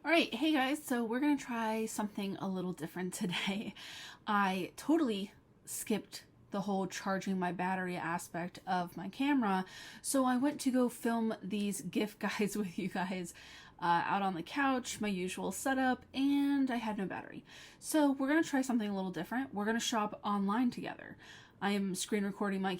All right, hey guys, so we're gonna try something a little different today. I totally skipped the whole charging my battery aspect of my camera, so I went to go film these gift guides with you guys out on the couch, my usual setup, and I had no battery. So we're gonna try something a little different. We're gonna shop online together. I am screen recording my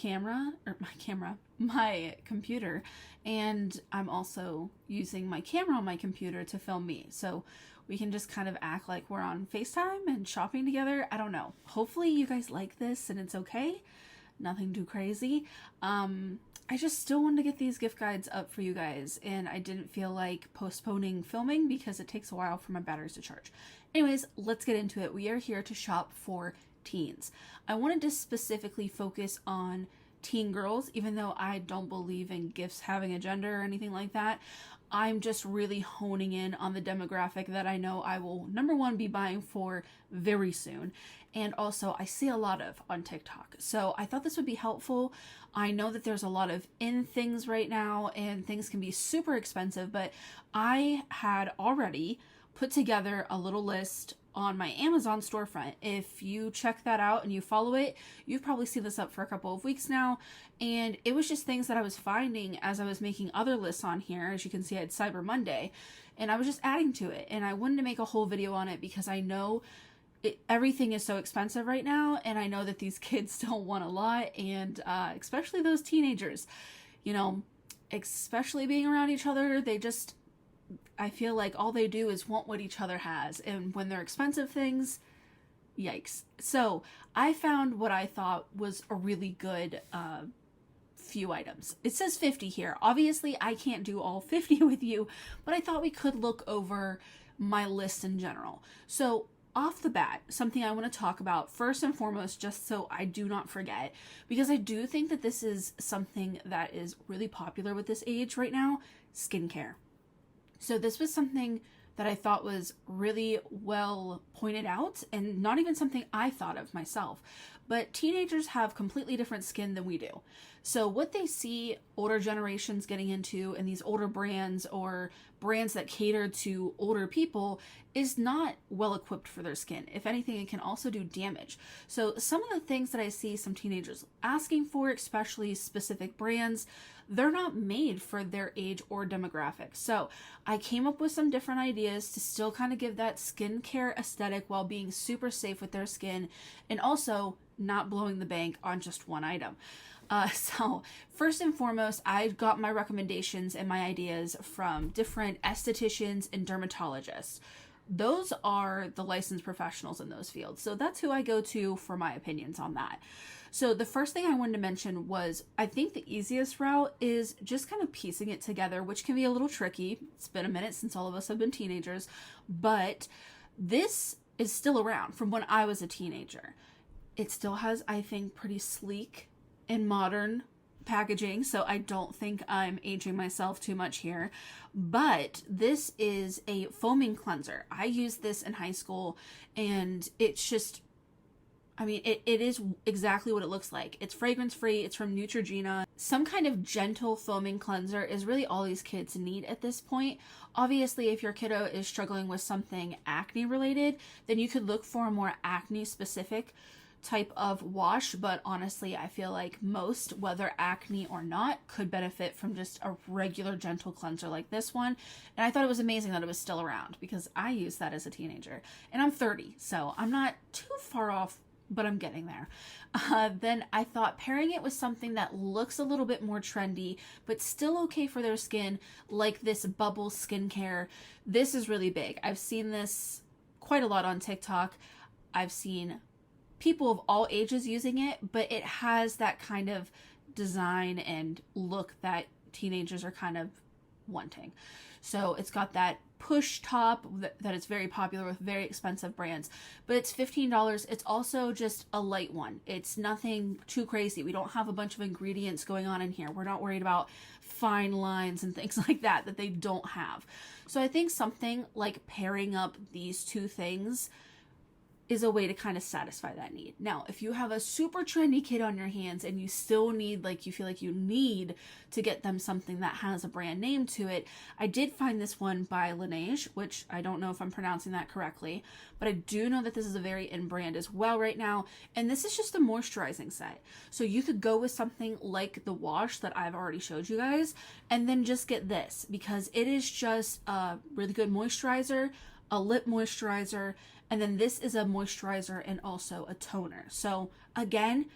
computer, and I'm also using my camera on my computer to film me. So we can just kind of act like we're on FaceTime and shopping together. I don't know. Hopefully you guys like this and it's okay. Nothing too crazy. I just still wanted to get these gift guides up for you guys, and I didn't feel like postponing filming because it takes a while for my batteries to charge. Anyways, let's get into it. We are here to shop for teens. I wanted to specifically focus on teen girls, even though I don't believe in gifts having a gender or anything like that. I'm just really honing in on the demographic that I know I will, number one, be buying for very soon. And also, I see a lot of on TikTok. So I thought this would be helpful. I know that there's a lot of in things right now and things can be super expensive, but I had already put together a little list on my Amazon storefront. If you check that out and you follow it, you've probably seen this up for a couple of weeks now. And it was just things that I was finding as I was making other lists on here. As you can see, I had Cyber Monday, and I was just adding to it. And I wanted to make a whole video on it because I know everything is so expensive right now, and I know that these kids don't want a lot, and especially those teenagers, you know, especially being around each other, I feel like all they do is want what each other has, and when they're expensive things, yikes. So I found what I thought was a really good few items. It says 50 here. Obviously, I can't do all 50 with you, but I thought we could look over my list in general. So off the bat, something I want to talk about first and foremost, just so I do not forget, because I do think that this is something that is really popular with this age right now, skincare. So this was something that I thought was really well pointed out, and not even something I thought of myself. But teenagers have completely different skin than we do. So what they see older generations getting into, and these older brands or brands that cater to older people, is not well equipped for their skin. If anything, it can also do damage. So some of the things that I see some teenagers asking for, especially specific brands, they're not made for their age or demographic. So I came up with some different ideas to still kind of give that skincare aesthetic while being super safe with their skin, and also not blowing the bank on just one item. So first and foremost, I got my recommendations and my ideas from different estheticians and dermatologists. Those are the licensed professionals in those fields. So that's who I go to for my opinions on that. So the first thing I wanted to mention was, I think the easiest route is just kind of piecing it together, which can be a little tricky. It's been a minute since all of us have been teenagers, but this is still around from when I was a teenager. It still has, I think, pretty sleek and modern packaging, so I don't think I'm aging myself too much here. But this is a foaming cleanser. I used this in high school, and it's just, it is exactly what it looks like. It's fragrance free. It's from Neutrogena. Some kind of gentle foaming cleanser is really all these kids need at this point. Obviously, if your kiddo is struggling with something acne related, then you could look for a more acne specific type of wash, but honestly, I feel like most, whether acne or not, could benefit from just a regular gentle cleanser like this one. And I thought it was amazing that it was still around, because I used that as a teenager, and I'm 30, so I'm not too far off, but I'm getting there. Then I thought pairing it with something that looks a little bit more trendy, but still okay for their skin, like this bubble skincare. This is really big. I've seen this quite a lot on TikTok. I've seen people of all ages using it, but it has that kind of design and look that teenagers are kind of wanting. So it's got that push top that is very popular with very expensive brands, but it's $15. It's also just a light one. It's nothing too crazy. We don't have a bunch of ingredients going on in here. We're not worried about fine lines and things like that they don't have. So I think something like pairing up these two things is a way to kind of satisfy that need. Now, if you have a super trendy kid on your hands and you still need, like, you feel like you need to get them something that has a brand name to it, I did find this one by Laneige, which I don't know if I'm pronouncing that correctly, but I do know that this is a very in brand as well right now. And this is just a moisturizing set. So you could go with something like the wash that I've already showed you guys, and then just get this, because it is just a really good moisturizer, a lip moisturizer, and then this is a moisturizer and also a toner. So again,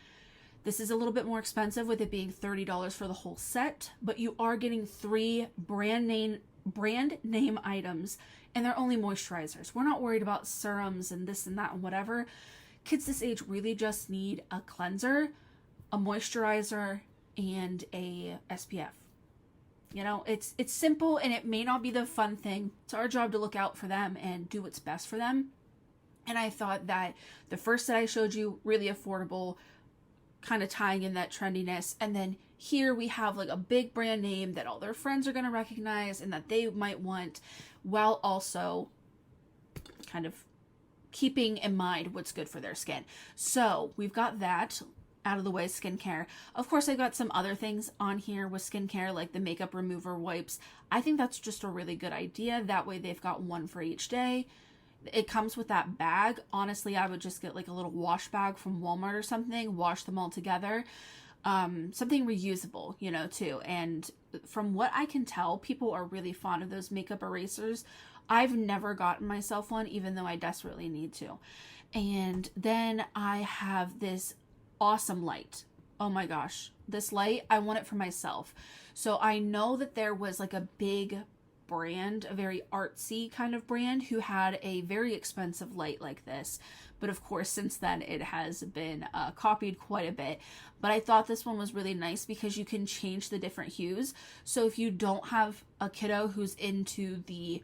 this is a little bit more expensive with it being $30 for the whole set, but you are getting 3 brand name items, and they're only moisturizers. We're not worried about serums and this and that and whatever. Kids this age really just need a cleanser, a moisturizer, and a SPF. You know, it's simple, and it may not be the fun thing. It's our job to look out for them and do what's best for them. And I thought that the first that I showed you, really affordable, kind of tying in that trendiness. And then here we have like a big brand name that all their friends are going to recognize and that they might want, while also kind of keeping in mind what's good for their skin. So we've got that out of the way, skincare. Of course, I've got some other things on here with skincare, like the makeup remover wipes. I think that's just a really good idea. That way they've got one for each day. It comes with that bag. Honestly, I would just get like a little wash bag from Walmart or something, wash them all together. Something reusable, you know, too. And from what I can tell, people are really fond of those makeup erasers. I've never gotten myself one, even though I desperately need to. And then I have this awesome light. Oh my gosh, this light, I want it for myself. So I know that there was like a big brand, a very artsy kind of brand, who had a very expensive light like this, but of course since then it has been copied quite a bit. But I thought this one was really nice because you can change the different hues. So if you don't have a kiddo who's into the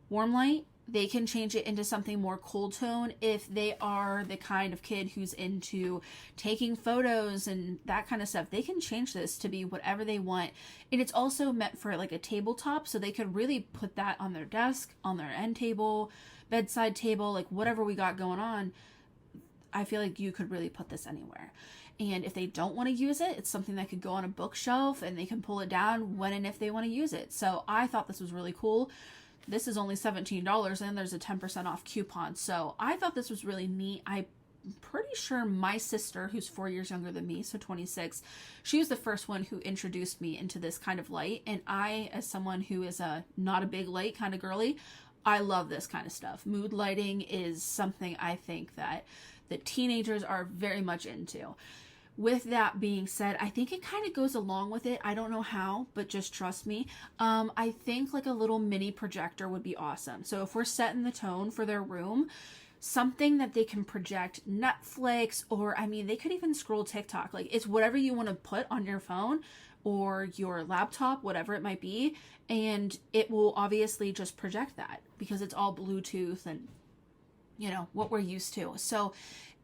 warm light, they can change it into something more cool tone. If they are the kind of kid who's into taking photos and that kind of stuff, they can change this to be whatever they want. And it's also meant for like a tabletop, so they could really put that on their desk, on their end table, bedside table, like whatever we got going on. I feel like you could really put this anywhere. And if they don't want to use it, it's something that could go on a bookshelf and they can pull it down when and if they want to use it. So I thought this was really cool. This is only $17 and there's a 10% off coupon. So I thought this was really neat. I'm pretty sure my sister, who's 4 years younger than me, so 26, she was the first one who introduced me into this kind of light. And I, as someone who is not a big light kind of girly, I love this kind of stuff. Mood lighting is something I think that the teenagers are very much into. With that being said, I think it kind of goes along with it. I don't know how, but just trust me. I think like a little mini projector would be awesome. So if we're setting the tone for their room, something that they can project Netflix, or I mean, they could even scroll TikTok. Like, it's whatever you want to put on your phone or your laptop, whatever it might be. And it will obviously just project that because it's all Bluetooth and, you know, what we're used to. So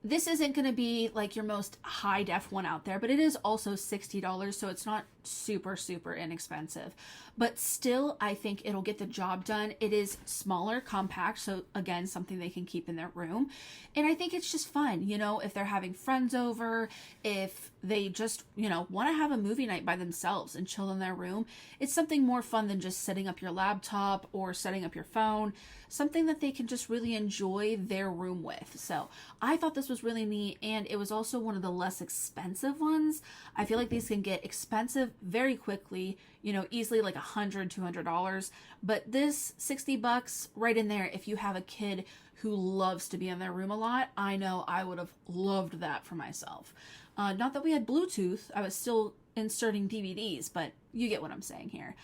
this isn't going to be like your most high def one out there, but it is also $60, so it's not super, super inexpensive. But still, I think it'll get the job done. It is smaller, compact, so again, something they can keep in their room. And I think it's just fun, you know, if they're having friends over, if they just, you know, want to have a movie night by themselves and chill in their room. It's something more fun than just setting up your laptop or setting up your phone, something that they can just really enjoy their room with. So I thought this was really neat, and it was also one of the less expensive ones. I feel like these can get expensive very quickly, you know, easily like $100, $200, but this $60 right in there. If you have a kid who loves to be in their room a lot, I know I would have loved that for myself. Not that we had Bluetooth, I was still inserting DVDs, but you get what I'm saying here.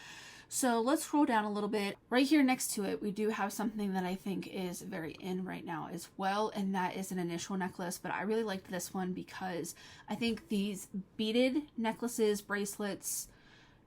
So let's scroll down a little bit. Right here next to it, we do have something that I think is very in right now as well, and that is an initial necklace. But I really liked this one because I think these beaded necklaces, bracelets,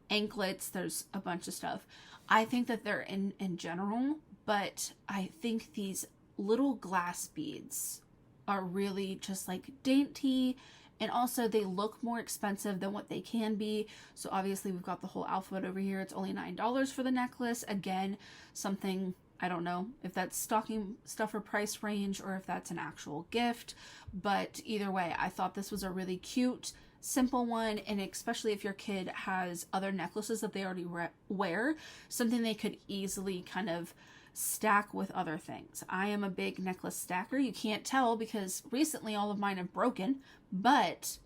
anklets, there's a bunch of stuff. I think that they're in general, but I think these little glass beads are really just like dainty. And also they look more expensive than what they can be. So obviously we've got the whole alphabet over here. It's only $9 for the necklace. Again, something I don't know if that's stocking stuffer price range or if that's an actual gift, but either way, I thought this was a really cute, simple one, and especially if your kid has other necklaces that they already wear, something they could easily kind of stack with other things. I am a big necklace stacker. You can't tell because recently all of mine have broken, but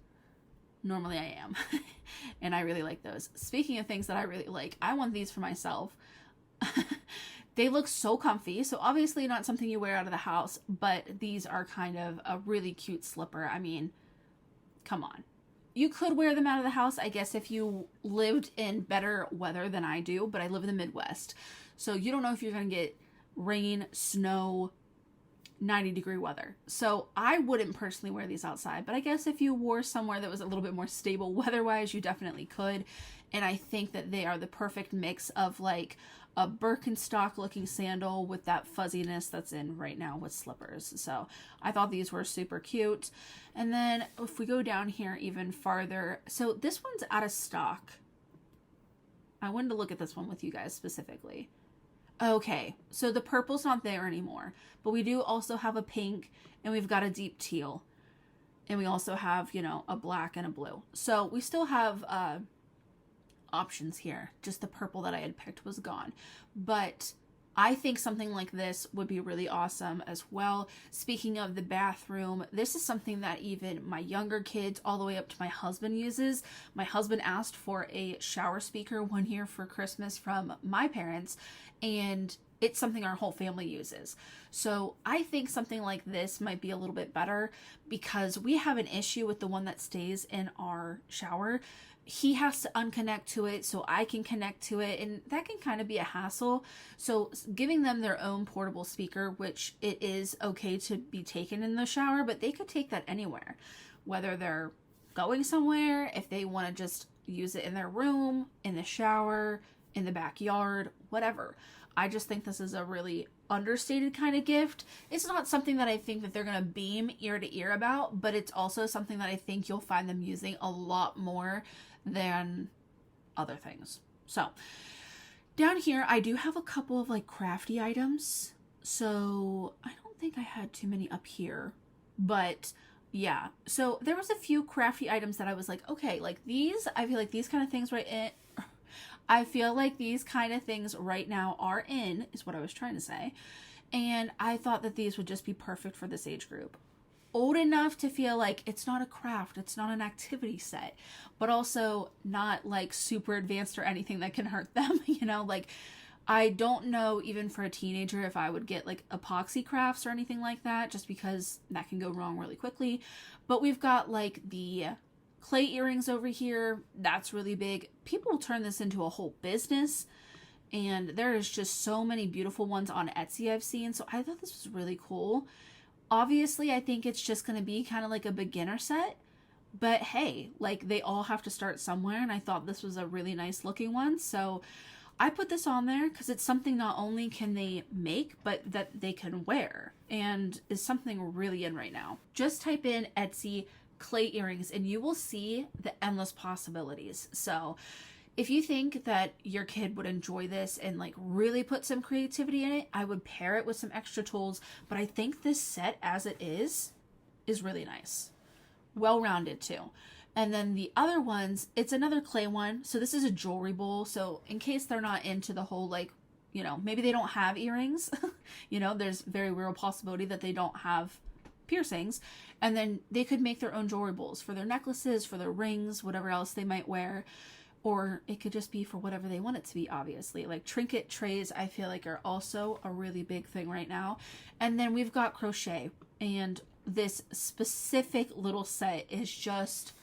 normally I am. And I really like those. Speaking of things that I really like, I want these for myself. They look so comfy. So obviously not something you wear out of the house, but these are kind of a really cute slipper. I mean, come on. You could wear them out of the house, I guess, if you lived in better weather than I do, but I live in the Midwest. So you don't know if you're going to get rain, snow, 90-degree weather. So I wouldn't personally wear these outside, but I guess if you wore somewhere that was a little bit more stable weather-wise, you definitely could. And I think that they are the perfect mix of like a Birkenstock looking sandal with that fuzziness that's in right now with slippers. So I thought these were super cute. And then if we go down here even farther, so this one's out of stock. I wanted to look at this one with you guys specifically. Okay, so the purple's not there anymore, but we do also have a pink, and we've got a deep teal, and we also have, you know, a black and a blue. So we still have options here. Just the purple that I had picked was gone. But I think something like this would be really awesome as well. Speaking of the bathroom, this is something that even my younger kids all the way up to my husband uses. My husband asked for a shower speaker one year for Christmas from my parents, and it's something our whole family uses. So I think something like this might be a little bit better because we have an issue with the one that stays in our shower. He has to unconnect to it so I can connect to it, and that can kind of be a hassle. So giving them their own portable speaker, which it is okay to be taken in the shower, but they could take that anywhere, whether they're going somewhere, if they want to just use it in their room, in the shower, in the backyard, whatever. I just think this is a really understated kind of gift. It's not something that I think that they're going to beam ear to ear about, but it's also something that I think you'll find them using a lot more than other things. So down here, I do have a couple of like crafty items. So I don't think I had too many up here, but yeah. So there was a few crafty items that I was like, okay, like these, I feel like these kind of things I feel like these kind of things right now are in, is what I was trying to say. And I thought that these would just be perfect for this age group. Old enough to feel like it's not a craft, it's not an activity set, but also not like super advanced or anything that can hurt them, you know, like I don't know even for a teenager if I would get like epoxy crafts or anything like that, just because that can go wrong really quickly. But we've got like the clay earrings over here. That's really big. People turn this into a whole business, and there is just so many beautiful ones on Etsy I've seen. So I thought this was really cool. Obviously, I think it's just going to be kind of like a beginner set, but hey, like they all have to start somewhere, and I thought this was a really nice looking one. So I put this on there because it's something not only can they make, but that they can wear, and is something really in right now. Just type in Etsy clay earrings and you will see the endless possibilities. So if you think that your kid would enjoy this and like really put some creativity in it, I would pair it with some extra tools. But I think this set as it is really nice. Well-rounded too. And then the other ones, it's another clay one. So this is a jewelry bowl. So in case they're not into the whole like, you know, maybe they don't have earrings, you know, there's very real possibility that they don't have piercings, and then they could make their own jewelry bowls for their necklaces, for their rings, whatever else they might wear. Or it could just be for whatever they want it to be, obviously. Like trinket trays, I feel like are also a really big thing right now. And then we've got crochet, and this specific little set is just,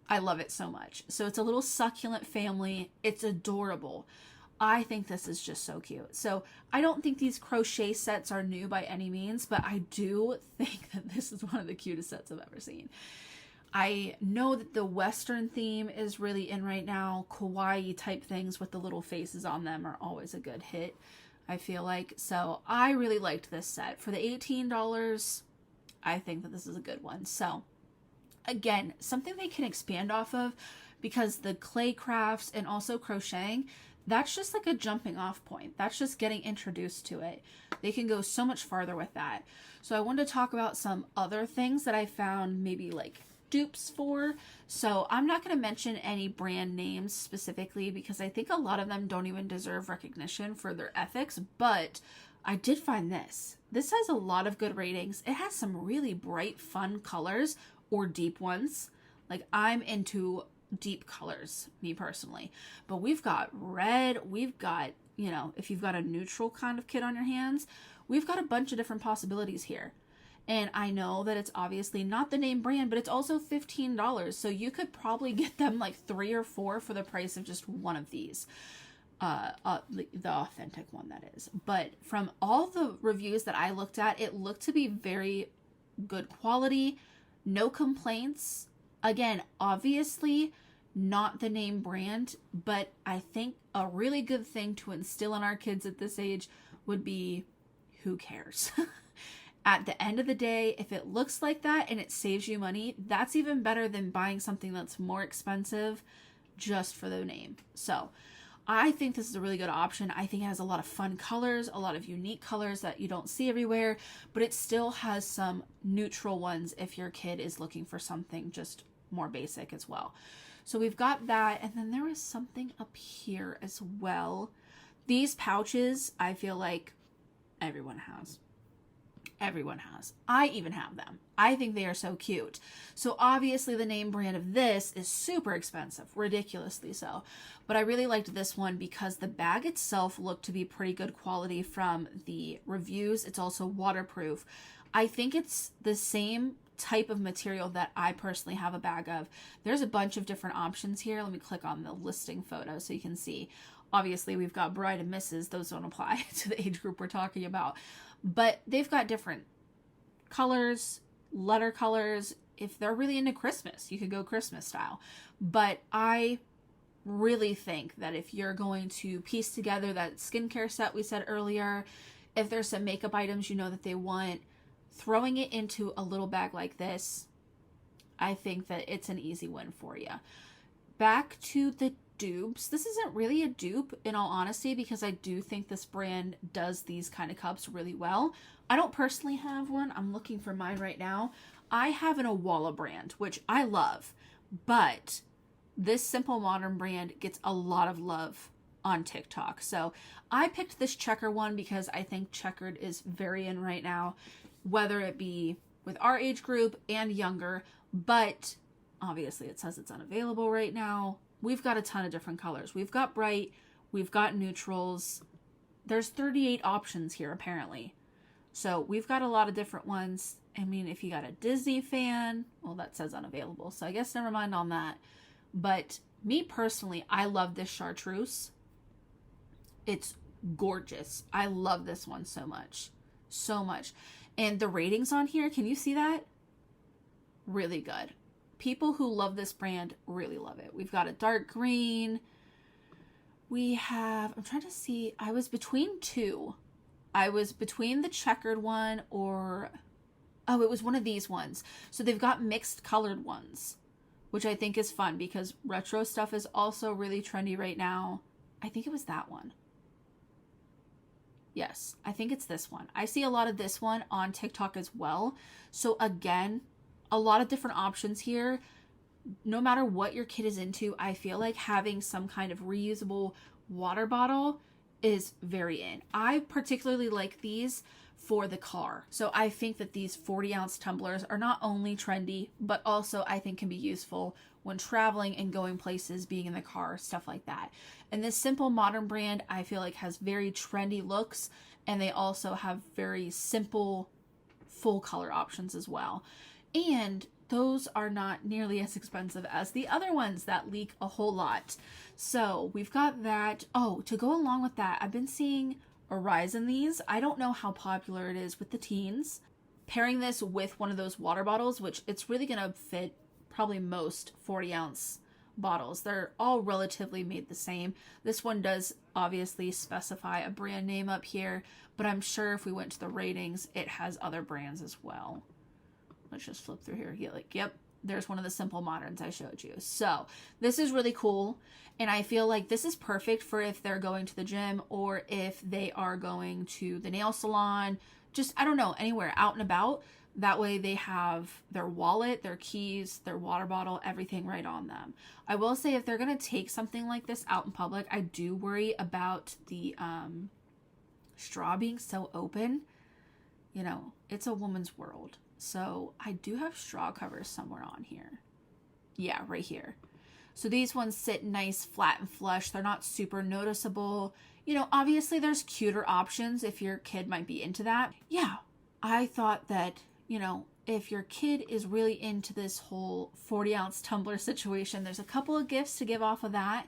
I love it so much. So it's a little succulent family. It's adorable. I think this is just so cute. So I don't think these crochet sets are new by any means, but I do think that this is one of the cutest sets I've ever seen. I know that the Western theme is really in right now. Kawaii type things with the little faces on them are always a good hit, I feel like. So I really liked this set. For the $18, I think that this is a good one. So again, something they can expand off of, because the clay crafts and also crocheting, that's just like a jumping off point. That's just getting introduced to it. They can go so much farther with that. So I wanted to talk about some other things that I found maybe like dupes for. So I'm not going to mention any brand names specifically because I think a lot of them don't even deserve recognition for their ethics, but I did find this. This has a lot of good ratings. It has some really bright, fun colors or deep ones. Like, I'm into deep colors, me personally. But we've got red, we've got, you know, if you've got a neutral kind of kid on your hands, we've got a bunch of different possibilities here. And I know that it's obviously not the name brand, but it's also $15. So you could probably get them like 3 or 4 for the price of just one of these. The authentic one, that is. But from all the reviews that I looked at, it looked to be very good quality, no complaints. Again, obviously not the name brand, but I think a really good thing to instill in our kids at this age would be, who cares? At the end of the day, if it looks like that and it saves you money, that's even better than buying something that's more expensive just for the name. So I think this is a really good option. I think it has a lot of fun colors, a lot of unique colors that you don't see everywhere, but it still has some neutral ones if your kid is looking for something just more basic as well. So we've got that, and then there is something up here as well. These pouches, I feel like everyone has. Everyone has. I even have them. I think they are so cute. So obviously the name brand of this is super expensive, ridiculously so. But I really liked this one because the bag itself looked to be pretty good quality from the reviews. It's also waterproof. I think it's the same type of material that I personally have a bag of. There's a bunch of different options here. Let me click on the listing photo so you can see. Obviously we've got bride and misses. Those don't apply to the age group we're talking about. But they've got different colors, letter colors. If they're really into Christmas, you could go Christmas style. But I really think that if you're going to piece together that skincare set we said earlier, if there's some makeup items you know that they want, throwing it into a little bag like this, I think that it's an easy win for you. Back to the dupes. This isn't really a dupe in all honesty because I do think this brand does these kind of cups really well. I don't personally have one. I'm looking for mine right now. I have an Awala brand, which I love, but this Simple Modern brand gets a lot of love on TikTok. So I picked this checker one because I think checkered is very in right now, whether it be with our age group and younger, but obviously it says it's unavailable right now. We've got a ton of different colors. We've got bright, we've got neutrals. There's 38 options here apparently. So we've got a lot of different ones. I mean, if you got a Disney fan, well, that says unavailable. So I guess never mind on that. But me personally, I love this chartreuse. It's gorgeous. I love this one so much. So much. And the ratings on here, can you see that? Really good. People who love this brand really love it. We've got a dark green. We have, I'm trying to see, I was between two. I was between the checkered one or, oh, it was one of these ones. So they've got mixed colored ones, which I think is fun because retro stuff is also really trendy right now. I think it was that one. Yes, I think it's this one. I see a lot of this one on TikTok as well. So again, a lot of different options here. No matter what your kid is into, I feel like having some kind of reusable water bottle is very in. I particularly like these for the car. So I think that these 40-ounce tumblers are not only trendy, but also I think can be useful when traveling and going places, being in the car, stuff like that. And this Simple Modern brand, I feel like has very trendy looks, and they also have very simple full color options as well. And those are not nearly as expensive as the other ones that leak a whole lot. So we've got that. Oh, to go along with that, I've been seeing a rise in these. I don't know how popular it is with the teens. Pairing this with one of those water bottles, which it's really going to fit probably most 40-ounce bottles. They're all relatively made the same. This one does obviously specify a brand name up here, but I'm sure if we went to the ratings, it has other brands as well. Let's just flip through here. Yeah, like, yep, there's one of the simple moderns I showed you. So this is really cool. And I feel like this is perfect for if they're going to the gym or if they are going to the nail salon, just, I don't know, anywhere out and about. That way they have their wallet, their keys, their water bottle, everything right on them. I will say if they're going to take something like this out in public, I do worry about the straw being so open. You know, it's a woman's world. So I do have straw covers somewhere on here. Yeah, right here. So these ones sit nice, flat and flush. They're not super noticeable. You know, obviously there's cuter options if your kid might be into that. Yeah, I thought that, you know, if your kid is really into this whole 40-ounce tumbler situation, there's a couple of gifts to give off of that.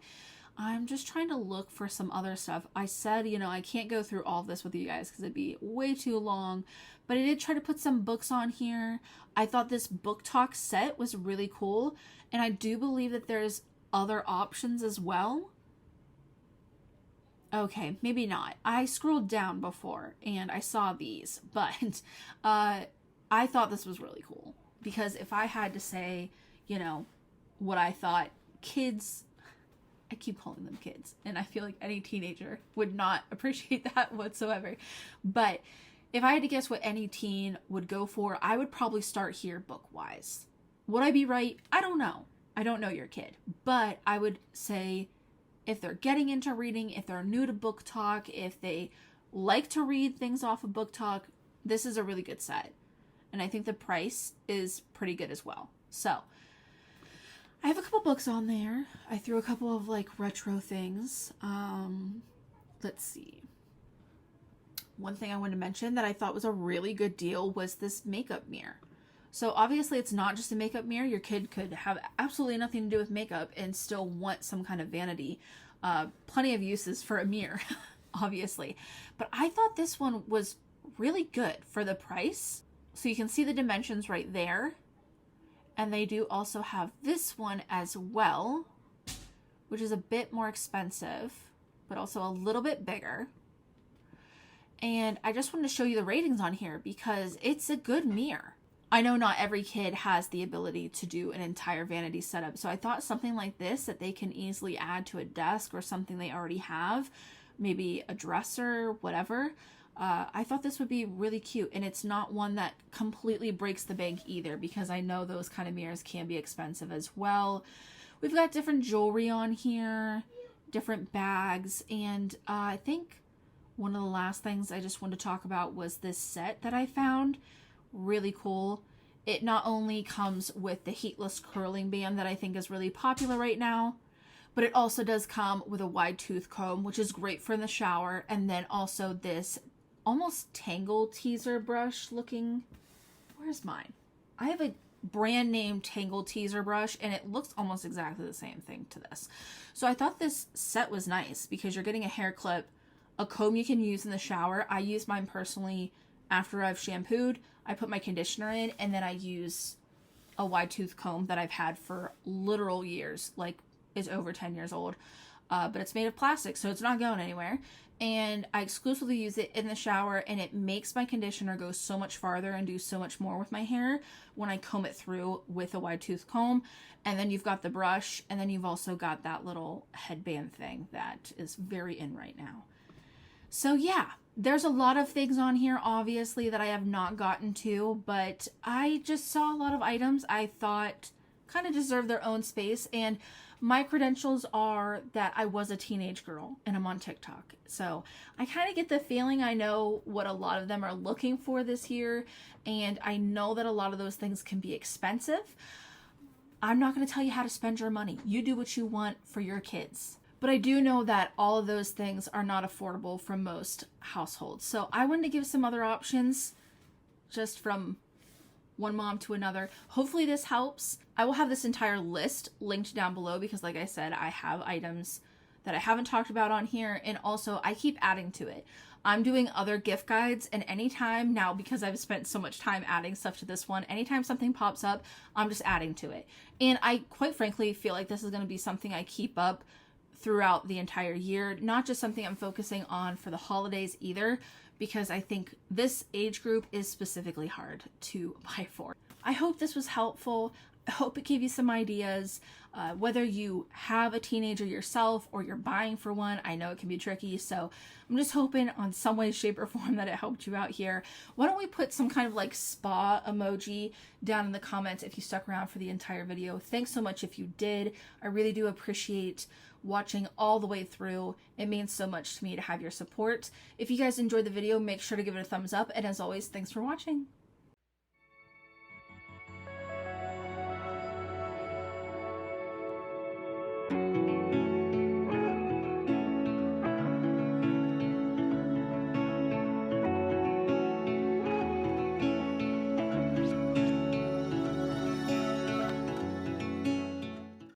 I'm just trying to look for some other stuff. I said, you know, I can't go through all of this with you guys because it'd be way too long, but I did try to put some books on here. I thought this book talk set was really cool, and I do believe that there's other options as well. Okay, maybe not. I scrolled down before and I saw these, but I thought this was really cool because if I had to say, you know, what I thought kids, I keep calling them kids, and I feel like any teenager would not appreciate that whatsoever. But if I had to guess what any teen would go for, I would probably start here book-wise. Would I be right? I don't know. I don't know your kid. But I would say if they're getting into reading, if they're new to book talk, if they like to read things off of book talk, this is a really good set. And I think the price is pretty good as well. So I have a couple books on there. I threw a couple of like retro things. Let's see. One thing I wanted to mention that I thought was a really good deal was this makeup mirror. So obviously it's not just a makeup mirror. Your kid could have absolutely nothing to do with makeup and still want some kind of vanity. Plenty of uses for a mirror, obviously. But I thought this one was really good for the price. So you can see the dimensions right there. And they do also have this one as well, which is a bit more expensive, but also a little bit bigger. And I just wanted to show you the ratings on here because it's a good mirror. I know not every kid has the ability to do an entire vanity setup, so I thought something like this that they can easily add to a desk or something they already have, maybe a dresser, whatever. I thought this would be really cute, and it's not one that completely breaks the bank either because I know those kind of mirrors can be expensive as well. We've got different jewelry on here, different bags, and I think one of the last things I just wanted to talk about was this set that I found. Really cool. It not only comes with the heatless curling band that I think is really popular right now, but it also does come with a wide tooth comb, which is great for in the shower, and then also this almost Tangle teaser brush looking. Where's mine? I have a brand name Tangle teaser brush, and it looks almost exactly the same thing to this. So I thought this set was nice because you're getting a hair clip, a comb you can use in the shower. I use mine personally after I've shampooed. I put my conditioner in, and then I use a wide tooth comb that I've had for literal years, like is over 10 years old, but it's made of plastic, so it's not going anywhere. And I exclusively use it in the shower, and it makes my conditioner go so much farther and do so much more with my hair when I comb it through with a wide tooth comb. And then you've got the brush, and then you've also got that little headband thing that is very in right now. So yeah, there's a lot of things on here, obviously, that I have not gotten to, but I just saw a lot of items I thought kind of deserve their own space. And my credentials are that I was a teenage girl and I'm on TikTok. So I kind of get the feeling I know what a lot of them are looking for this year. And I know that a lot of those things can be expensive. I'm not going to tell you how to spend your money. You do what you want for your kids. But I do know that all of those things are not affordable for most households. So I wanted to give some other options just from one mom to another. Hopefully this helps. I will have this entire list linked down below because like I said, I have items that I haven't talked about on here, and also I keep adding to it. I'm doing other gift guides, and anytime now, because I've spent so much time adding stuff to this one, anytime something pops up, I'm just adding to it. And I quite frankly feel like this is going to be something I keep up throughout the entire year, not just something I'm focusing on for the holidays either, because I think this age group is specifically hard to buy for. I hope this was helpful. I hope it gave you some ideas. Whether you have a teenager yourself or you're buying for one, I know it can be tricky, so I'm just hoping on some way, shape, or form that it helped you out here. Why don't we put some kind of like spa emoji down in the comments if you stuck around for the entire video. Thanks so much if you did. I really do appreciate watching all the way through. It means so much to me to have your support. If you guys enjoyed the video, make sure to give it a thumbs up, and as always, thanks for watching.